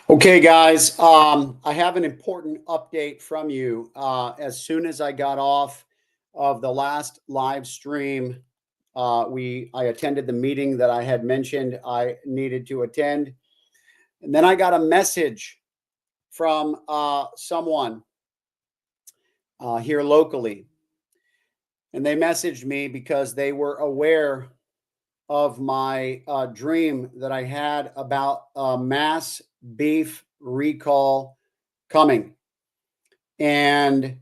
Okay, guys, I have an important update from you. As soon as I got off of the last live stream, I attended the meeting that I had mentioned I needed to attend, and then I got a message from someone here locally, and they messaged me because they were aware of my dream that I had about a mass beef recall coming. And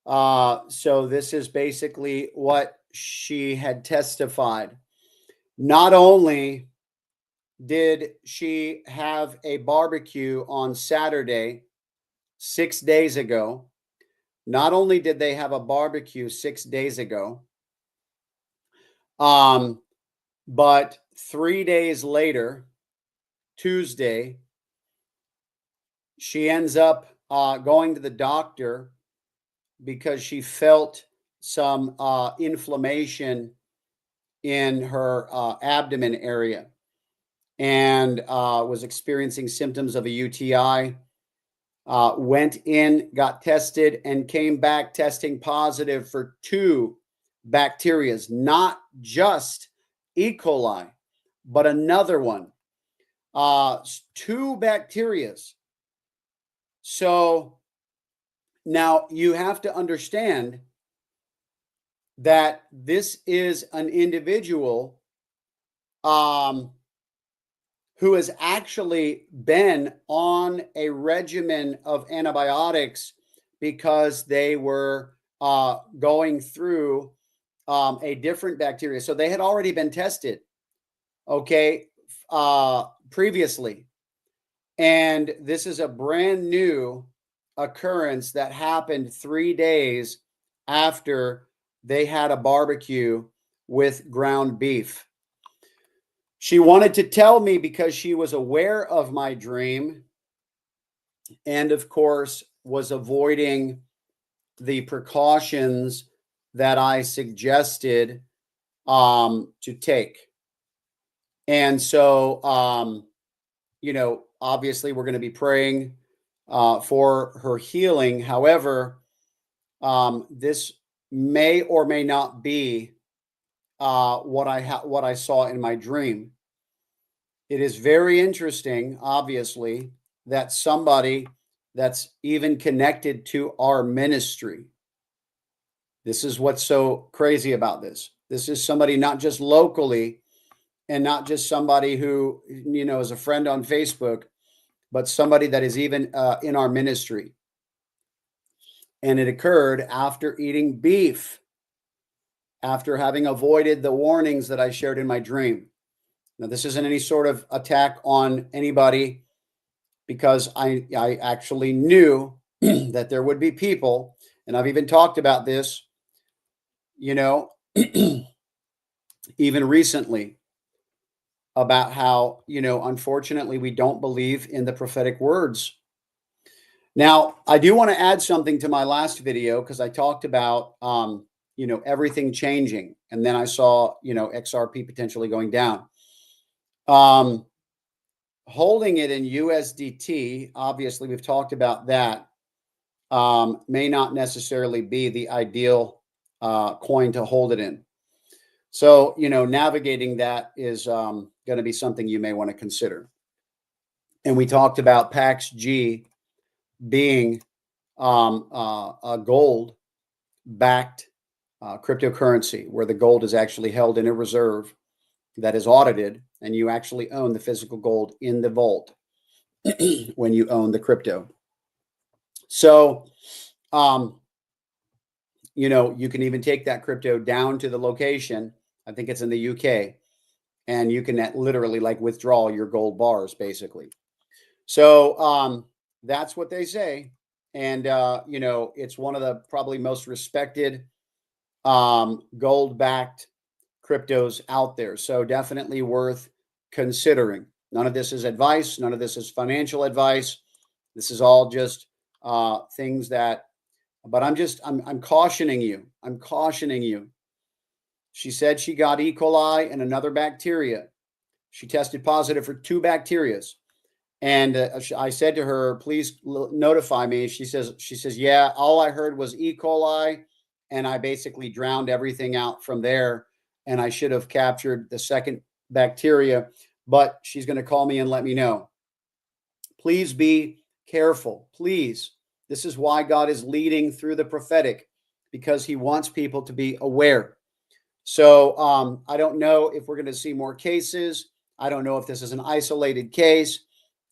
so this is basically what she had testified. Not only did she have a barbecue on Saturday, 6 days ago, not only did they have a barbecue 6 days ago, but 3 days later, Tuesday, she ends up going to the doctor because she felt some inflammation in her abdomen area and was experiencing symptoms of a UTI. Went in, got tested, and came back testing positive for 2 bacterias, not just E. coli, but another one. 2 bacterias. So now you have to understand that this is an individual who has actually been on a regimen of antibiotics because they were going through a different bacteria. So they had already been tested, okay, previously. And this is a brand new occurrence that happened 3 days after they had a barbecue with ground beef. She wanted to tell me because she was aware of my dream and, of course, was avoiding the precautions that I suggested to take. And so, obviously we're going to be praying for her healing. However, this may or may not be what I saw in my dream. It is very interesting, obviously, that somebody that's even connected to our ministry. This is what's so crazy about this. This is somebody not just locally and not just somebody who, is a friend on Facebook, but somebody that is even in our ministry. And it occurred after eating beef, after having avoided the warnings that I shared in my dream. Now, this isn't any sort of attack on anybody because I actually knew that there would be people, and I've even talked about this, even recently, about how, unfortunately, we don't believe in the prophetic words. Now, I do want to add something to my last video because I talked about, everything changing. And then I saw, XRP potentially going down. Holding it in USDT, obviously, we've talked about that, may not necessarily be the ideal coin to hold it in. So, navigating that is going to be something you may want to consider. And we talked about PAX-G being a gold-backed cryptocurrency where the gold is actually held in a reserve that is audited, and you actually own the physical gold in the vault when you own the crypto. So, you can even take that crypto down to the location. I think it's in the UK, and you can literally withdraw your gold bars, basically. So that's what they say. And, it's one of the probably most respected gold-backed cryptos out there. So definitely worth considering. None of this is advice. None of this is financial advice. This is all just things that, but I'm cautioning you. I'm cautioning you. She said she got E. coli and another bacteria. She tested positive for 2 bacterias. And I said to her, please notify me. She says, yeah, all I heard was E. coli. And I basically drowned everything out from there. And I should have captured the second bacteria, but she's going to call me and let me know. Please be careful. Please. This is why God is leading through the prophetic, because he wants people to be aware. So I don't know if we're going to see more cases. I don't know if this is an isolated case.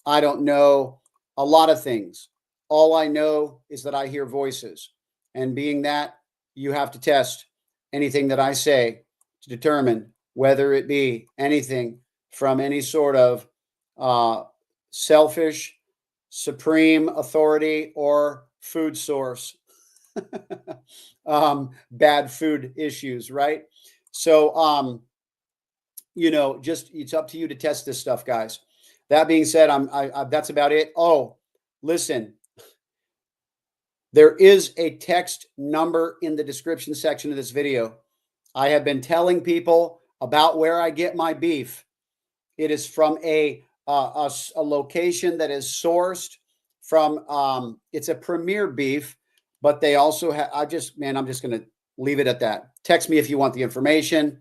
I don't know a lot of things. All I know is that I hear voices. And being that, you have to test anything that I say to determine whether it be anything from any sort of selfish, supreme authority or food source. Bad food issues, right? So, just it's up to you to test this stuff, guys. That being said, that's about it. Oh, listen, there is a text number in the description section of this video. I have been telling people about where I get my beef. It is from a location that is sourced from. It's a Premier Beef, but they also have. I'm just going to leave it at that. Text me if you want the information.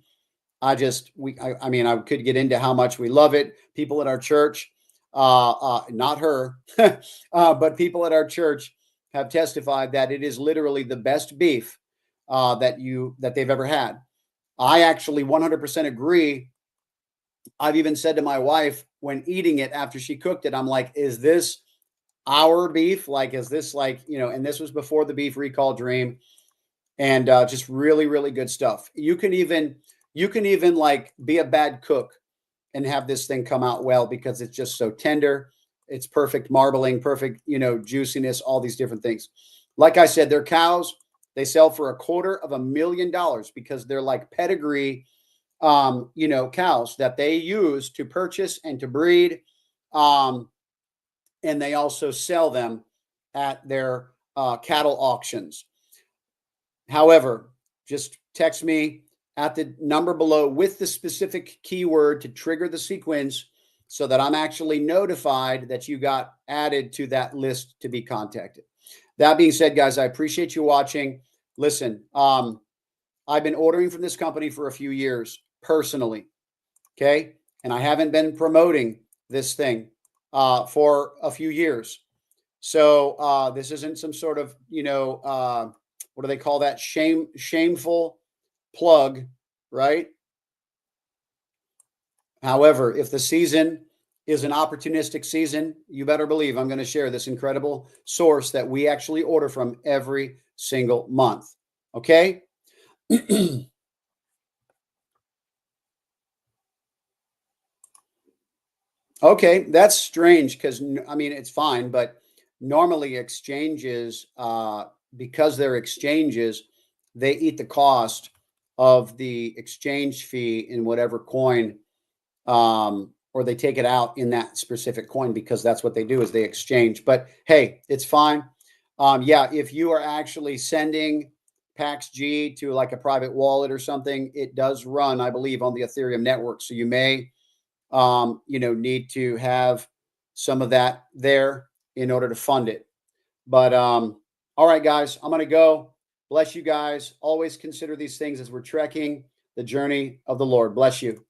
I could get into how much we love it. People at our church, not her, but people at our church have testified that it is literally the best beef that they've ever had. I actually 100% agree. I've even said to my wife when eating it after she cooked it, I'm like, is this our beef? Like, is this and this was before the beef recall dream, and just really, really good stuff. You can even like be a bad cook and have this thing come out well because it's just so tender. It's perfect marbling, perfect, juiciness, all these different things. Like I said, they're cows. They sell for $250,000 because they're like pedigree, cows that they use to purchase and to breed. And they also sell them at their cattle auctions. However, just text me at the number below with the specific keyword to trigger the sequence so that I'm actually notified that you got added to that list to be contacted. That being said, guys, I appreciate you watching. Listen, I've been ordering from this company for a few years personally, okay? And I haven't been promoting this thing for a few years. So this isn't some sort of, what do they call that? Shameful plug, right? However, if the season is an opportunistic season, you better believe I'm going to share this incredible source that we actually order from every single month. Okay? Okay, that's strange because it's fine, but normally exchanges, because they're exchanges, they eat the cost of the exchange fee in whatever coin, or they take it out in that specific coin because that's what they do is they exchange. But hey, it's fine. Yeah, if you are actually sending Pax G to like a private wallet or something, it does run, I believe, on the Ethereum network. So you may need to have some of that there in order to fund it. But all right, guys, I'm going to go. Bless you guys. Always consider these things as we're trekking the journey of the Lord. Bless you.